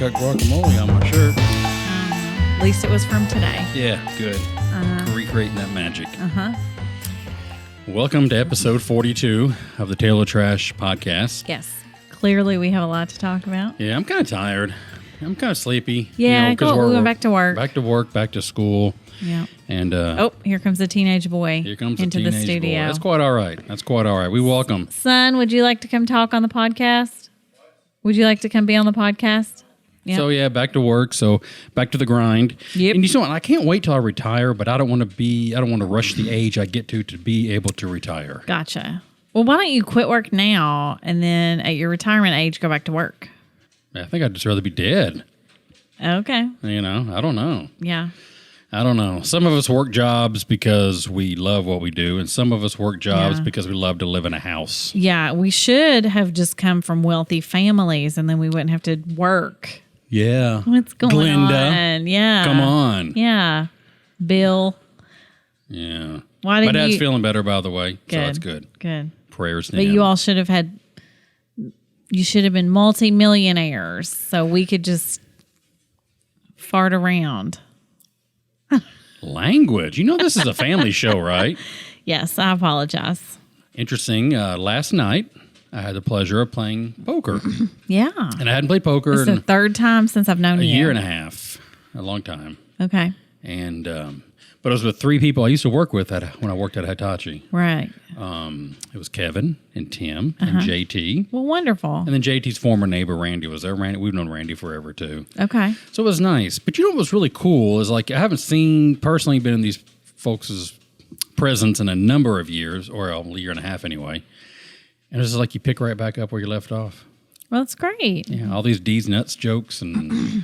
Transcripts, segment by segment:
got guacamole on my shirt. At least it was from today. Yeah, good. Recreating that magic. Uh-huh. Welcome to episode 42 of the Taylor Trash podcast. Yes. Clearly, we have a lot to talk about. Yeah, I'm kind of tired. I'm kind of sleepy. Yeah, because we went back to work. Back to work, back to school. Yeah. And here comes the teenage boy. here comes into the the studio. boy. That's quite all right. We welcome. Son, would you like to come talk on the podcast? Would you like to come be on the podcast? Yep. So yeah, back to work. So back to the grind. Yep. And you know what? I can't wait till I retire, but I don't want to rush the age I get to be able to retire. Gotcha. Well, why don't you quit work now and then at your retirement age go back to work? I think I'd just rather be dead. Okay. You know, I don't know. Yeah. I don't know. Some of us work jobs because we love what we do, and some of us work jobs because we love to live in a house. Yeah, we should have just come from wealthy families and then we wouldn't have to work. Yeah. What's going Glenda, on? Yeah. come on. Yeah. Bill. Yeah. Why My didn't dad's you... feeling better, by the way, Good. so that's good. Good. Prayers to But him. you all should have had... You should have been multi-millionaires so we could just fart around. Language. You know this is a family show, right? Yes, I apologize. Interesting. Last night, I had the pleasure of playing poker. Yeah. And I hadn't played poker It's the in third time since I've known a you. year and a half. A long time. Okay. And but it was with three people I used to work with when I worked at Hitachi. Right. It was Kevin and Tim and JT. Well, wonderful. And then JT's former neighbor, Randy, was there. We've known Randy forever, too. Okay. So it was nice. But you know what was really cool is, like, I haven't personally been in these folks' presence in a number of years, or a year and a half anyway. And it's just like you pick right back up where you left off. Well, that's great. Yeah, all these D's nuts jokes and,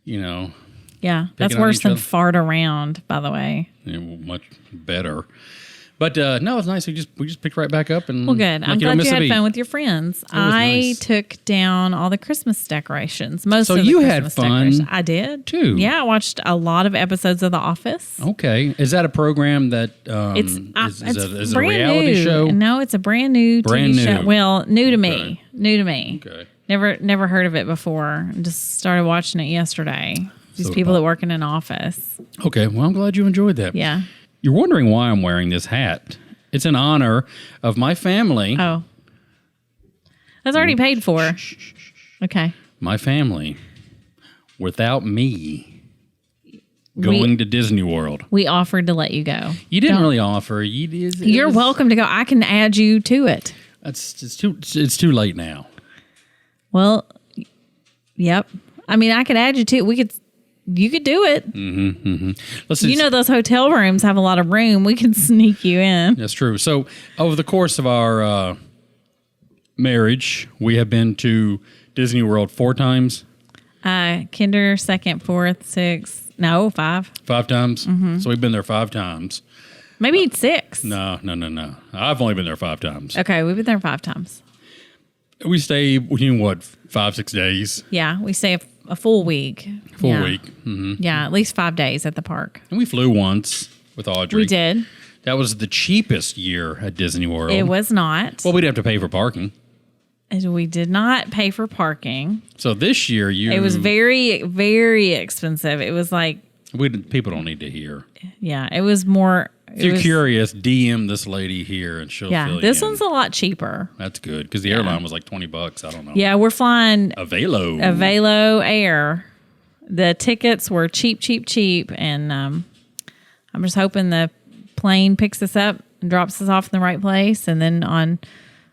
you know. Yeah. That's on worse each than other. fart around, by the way. Much better. But no, it's nice. We just picked right back up. And Well, good. like, I'm don't glad miss you a had beat. fun with your friends. I nice. took down all the Christmas decorations. Most So of the you had Christmas fun, decorations. I did too. Yeah, I watched a lot of episodes of The Office. Okay. Is that a program that It's is it a brand reality new. show? No, it's a brand new Brand TV show. new. Well, new to Okay. me. New to me. Okay. Never heard of it before. Just started watching it yesterday. These So people that work in an office. Okay. Well, I'm glad you enjoyed that. Yeah. You're wondering why I'm wearing this hat. It's in honor of my family. Oh. That's already paid for. Okay. My family. Without me going to Disney World. We offered to let you go. You didn't Don't- really offer. You're welcome to go. I can add you to it. It's too late now. Well, yep. I mean, I could add you to it. You could do it. Listen, You know, those hotel rooms have a lot of room. We can sneak you in. that's true. So over the course of our marriage, we have been to Disney World 4 times. Kinder, second, fourth, sixth. No, 5. 5 times. Mm-hmm. So we've been there 5 times. Maybe 6. No. I've only been there 5 times. Okay, we've been there 5 times. We stay, 5-6 days? Yeah, we stay a full week. Full Yeah. week. Mm-hmm. Yeah, at least 5 days at the park. And we flew once with Audrey. We did. That was the cheapest year at Disney World. It was not. Well, we'd have to pay for parking. We did not pay for parking. So this year, It was very, very expensive. It was like, people don't need to hear. yeah, it was more. If you're curious, DM this lady here and she'll fill Yeah, you this in. one's a lot cheaper. That's good because the airline was like $20. I don't know. Yeah, we're flying Avelo Air. The tickets were cheap, and I'm just hoping the plane picks us up and drops us off in the right place, and then on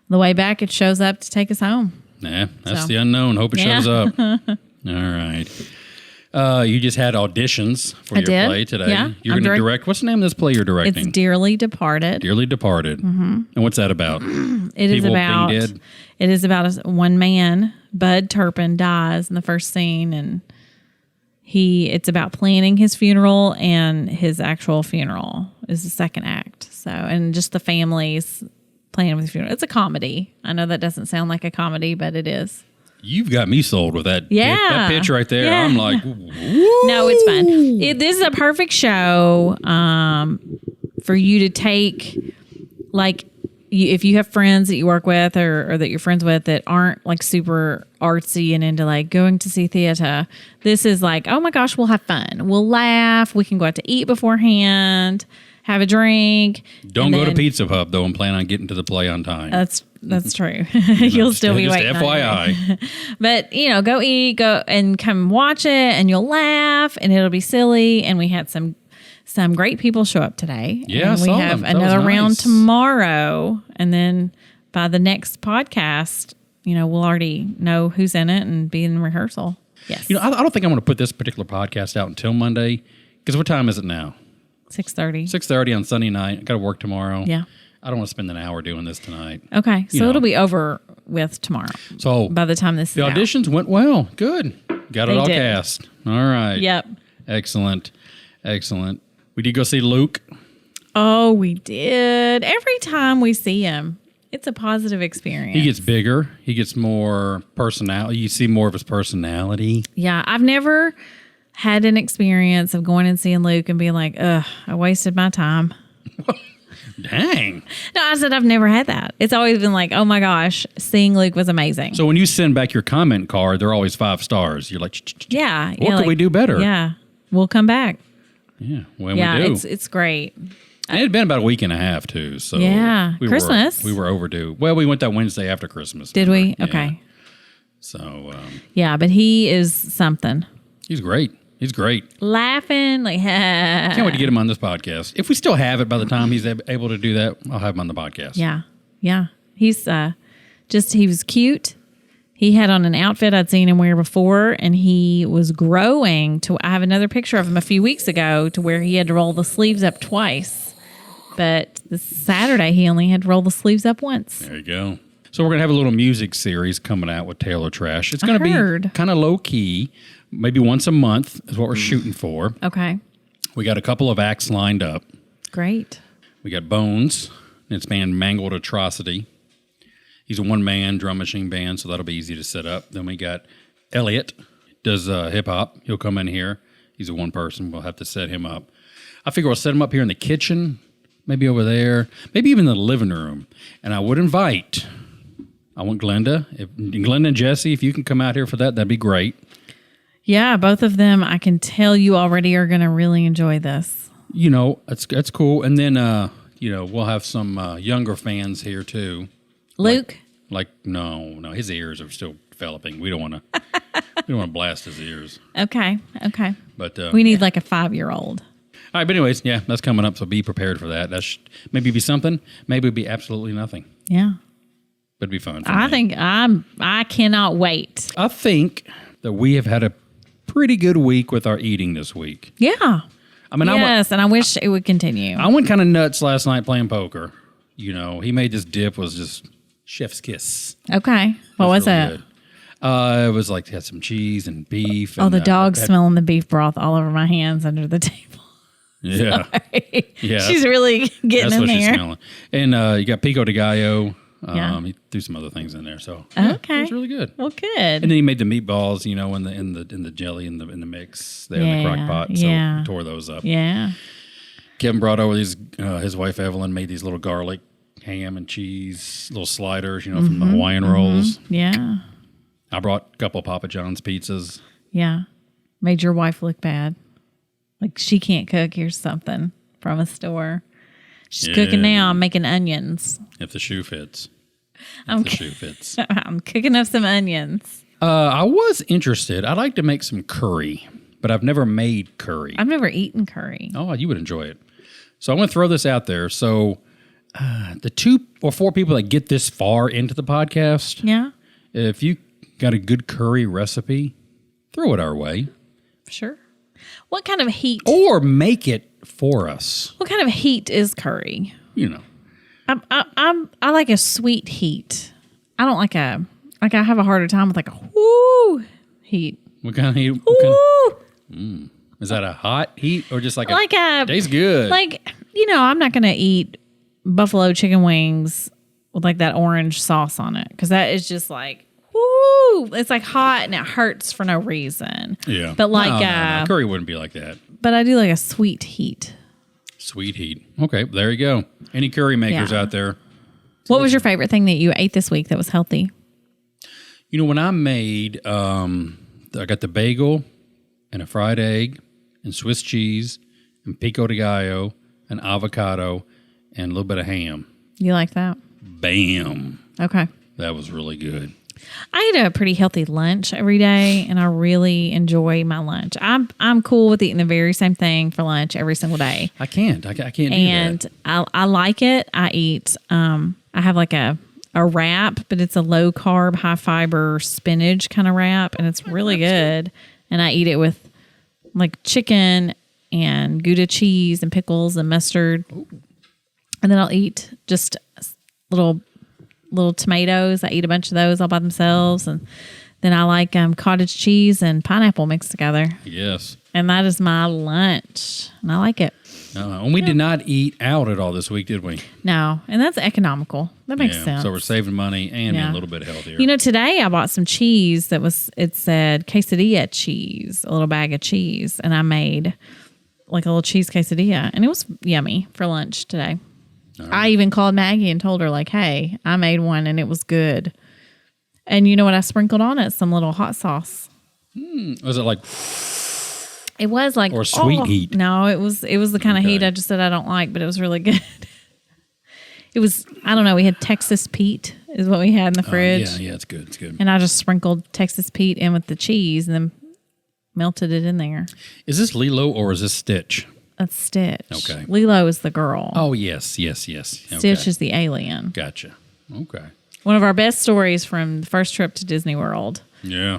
the way back, it shows up to take us home. Yeah, that's So. the unknown. Hope it Yeah. shows up. All right. You just had auditions for I your did. play today. Yeah, You're I'm going to direct. What's the name of this play you're directing? It's Dearly Departed. Dearly Departed. Mm-hmm. And what's that about? It is People being about dead? It is about one man, Bud Turpin, dies in the first scene, and it's about planning his funeral, and his actual funeral is the second act. So, and just the families planning with the funeral. It's a comedy. I know that doesn't sound like a comedy, but it is. You've got me sold with that. Yeah. That pitch right there. Yeah. I'm like, woo. No, it's fun. This is a perfect show for you to take, like, if you have friends that you work with or that you're friends with that aren't like super artsy and into like going to see theater, this is like, oh my gosh, we'll have fun. We'll laugh. We can go out to eat beforehand, have a drink. Don't go to Pizza Pub though and plan on getting to the play on time. That's true. You'll still be waiting. Just FYI. But go eat, go and come watch it, and you'll laugh, and it'll be silly. And we had some great people show up today. Yeah, and we have another round tomorrow, and then by the next podcast, we'll already know who's in it and be in rehearsal. Yes. I don't think I'm going to put this particular podcast out until Monday, because what time is it now? 6:30. 6:30 on Sunday night. I got to work tomorrow. Yeah. I don't want to spend an hour doing this tonight. Okay, so it'll be over with tomorrow. So by the time this is auditions went well. Good. Got it all cast. All right. Yep. Excellent. We did go see Luke. Oh, we did. Every time we see him, it's a positive experience. He gets bigger. He gets more personality. You see more of his personality. Yeah, I've never had an experience of going and seeing Luke and being like, ugh, I wasted my time. Dang. No, I said I've never had that. It's always been like, oh my gosh, seeing Luke was amazing. So when you send back your comment card, they're always 5 stars. You're like, yeah. What can we do better? Yeah, we'll come back. Yeah, when we do. It's great. And it had been about a week and a half too. So Christmas. We were overdue. Well, we went that Wednesday after Christmas. Did we? Yeah. Okay. So. Yeah, but he is something. He's great. He's great. Laughing like. Can't wait to get him on this podcast. If we still have it by the time he's able to do that, I'll have him on the podcast. Yeah. He's he was cute. He had on an outfit I'd seen him wear before, and he was growing to. I have another picture of him a few weeks ago to where he had to roll the sleeves up twice, but this Saturday he only had to roll the sleeves up once. There you go. So we're gonna have a little music series coming out with Taylor Trash. It's gonna be kind of low key. Maybe once a month is what we're shooting for. Okay. We got a couple of acts lined up. Great. We got Bones and its band Mangled Atrocity. He's a one-man drum machine band, so that'll be easy to set up. Then we got Elliot, does hip-hop. He'll come in here. He's a one person. We'll have to set him up. I figure we'll set him up here in the kitchen, maybe over there, maybe even the living room. And I want Glenda. Glenda and Jesse, if you can come out here for that, that'd be great. Yeah, both of them, I can tell you already are going to really enjoy this. That's cool. And then, we'll have some younger fans here too. Luke? No, his ears are still developing. We don't want to blast his ears. Okay. But we need like a 5-year-old. All right, but anyways, yeah, that's coming up, so be prepared for that. That maybe be something, maybe it'd be absolutely nothing. Yeah. But it'd be fun. I cannot wait. I think that we have had a pretty good week with our eating this week. Yeah. And I wish it would continue. I went kind of nuts last night playing poker. He made this dip was just chef's kiss. Okay. What was really it? Good. It was like, it had some cheese and beef. The dog's smelling the beef broth all over my hands under the table. Yeah. Sorry. Yeah. She's really getting in there. She's smelling. And you got pico de gallo. Yeah. He threw some other things in there. So okay. It was really good. Well, good. And then he made the meatballs, in the jelly in the mix there in the crock pot. So he tore those up. Yeah. Kevin brought over these. His wife Evelyn made these little garlic ham and cheese little sliders, from the Hawaiian rolls. Yeah. I brought a couple of Papa John's pizzas. Yeah. Made your wife look bad. Like she can't cook. Here's something from a store. She's cooking now. I'm making onions. If the shoe fits. I'm cooking up some onions. I was interested. I'd like to make some curry, but I've never made curry. I've never eaten curry. Oh, you would enjoy it. So I'm going to throw this out there. So the 2 or 4 people that get this far into the podcast, yeah, if you got a good curry recipe, throw it our way. Sure. What kind of heat? Or make it for us. What kind of heat is curry? I like a sweet heat. I don't like I have a harder time with like a whoo heat. What kind of heat? Woo! Is that a hot heat or just like a tastes good? I'm not gonna eat buffalo chicken wings with like that orange sauce on it because that is just like woo. It's like hot and it hurts for no reason. Yeah, but no. Curry wouldn't be like that. But I do like a sweet heat. Sweet heat. Okay, there you go. Any curry makers out there? What was your favorite thing that you ate this week that was healthy? You know, when I made, I got the bagel and a fried egg and Swiss cheese and pico de gallo and avocado and a little bit of ham. You like that? Bam. Okay. That was really good. I eat a pretty healthy lunch every day, and I really enjoy my lunch. I'm cool with eating the very same thing for lunch every single day. I can't. I can't do that. And I like it. I eat. I have like a wrap, but it's a low carb, high fiber spinach kind of wrap, and it's really good. And I eat it with like chicken and Gouda cheese and pickles and mustard. Ooh. And then I'll eat just little tomatoes. I eat a bunch of those all by themselves, and then I like cottage cheese and pineapple mixed together. Yes. And that is my lunch, and I like it. And we did not eat out at all this week, did we? No, and that's economical. That makes sense. So we're saving money and being a little bit healthier. You know, today I bought some cheese it said quesadilla cheese, a little bag of cheese, and I made like a little cheese quesadilla, and it was yummy for lunch today. Right. I even called Maggie and told her, like, hey, I made one and it was good. And you know what I sprinkled on it? Some little hot sauce. Was it like... It was like... Or sweet heat? No, it was the kind of heat I just said I don't like, but it was really good. It was, I don't know, we had Texas Pete is what we had in the fridge. Yeah, it's good. It's good. And I just sprinkled Texas Pete in with the cheese and then melted it in there. Is this Lilo or is this Stitch? That's Stitch. Okay. Lilo is the girl. Oh, yes. Stitch is the alien. Gotcha. Okay. One of our best stories from the first trip to Disney World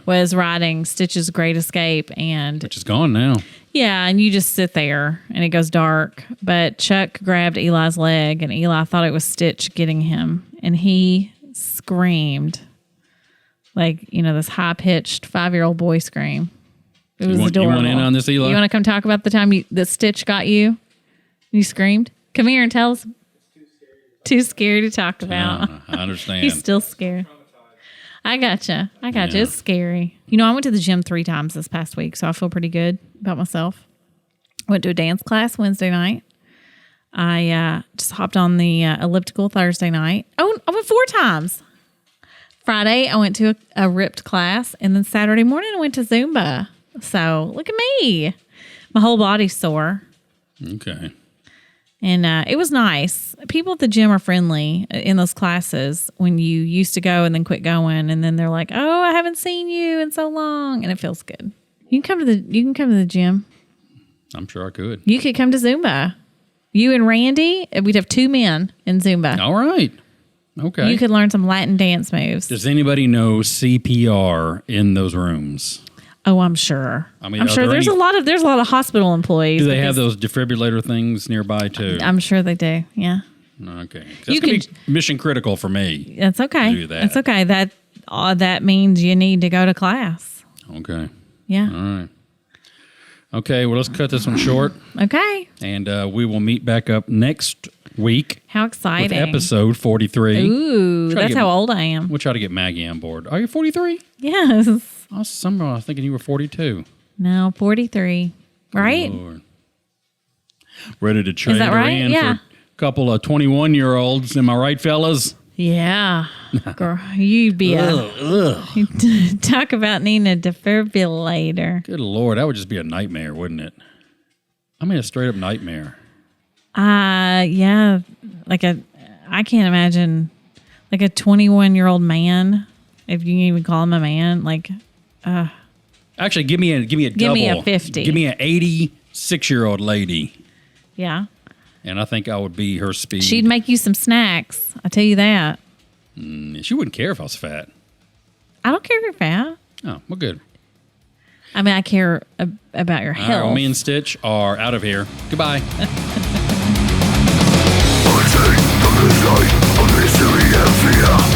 was riding Stitch's Great Escape. Which is gone now. Yeah, and you just sit there and it goes dark. But Chuck grabbed Eli's leg and Eli thought it was Stitch getting him. And he screamed like, this high-pitched 5-year-old boy scream. It was adorable. You want in on this, Eli? You want to come talk about the time that Stitch got you? You screamed? Come here and tell us. Too scared to talk about. I understand. He's still scared. I gotcha. It's scary. I went to the gym 3 times this past week, so I feel pretty good about myself. Went to a dance class Wednesday night. I just hopped on the elliptical Thursday night. Oh, I went 4 times. Friday, I went to a ripped class, and then Saturday morning, I went to Zumba. So look at me. My whole body's sore. Okay. And it was nice. People at the gym are friendly in those classes when you used to go and then quit going. And then they're like, oh, I haven't seen you in so long. And it feels good. You can come to the gym. I'm sure I could. You could come to Zumba. You and Randy, we'd have 2 men in Zumba. All right. Okay. You could learn some Latin dance moves. Does anybody know CPR in those rooms? Oh, I'm sure. I'm sure there's a lot of hospital employees. Do they have those defibrillator things nearby too? I'm sure they do. Yeah. Okay. That's gonna be mission critical for me. That's okay. To do that. That's okay. That means you need to go to class. Okay. Yeah. All right. Okay. Well, let's cut this one short. Okay. And we will meet back up next week. How exciting! With episode 43. Ooh, that's how old I am. We'll try to get Maggie on board. Are you 43? Yes. Somehow I was thinking you were 42. No, 43. Right? Lord. Ready to trade Is that her right? in Yeah. for a couple of 21-year-olds. Am I right, fellas? Yeah. Girl, you'd be talk about needing a defibrillator. Good Lord, that would just be a nightmare, wouldn't it? I mean, a straight-up nightmare. Yeah. I can't imagine, like a 21-year-old man, if you can even call him a man, Actually, give me a double. Give me a 50. Give me an 86-year-old lady. Yeah. And I think I would be her speed. She'd make you some snacks. I tell you that. She wouldn't care if I was fat. I don't care if you're fat. Oh, well, good. I mean, I care about your health. All right, well, me and Stitch are out of here. Goodbye. Of mystery and fear.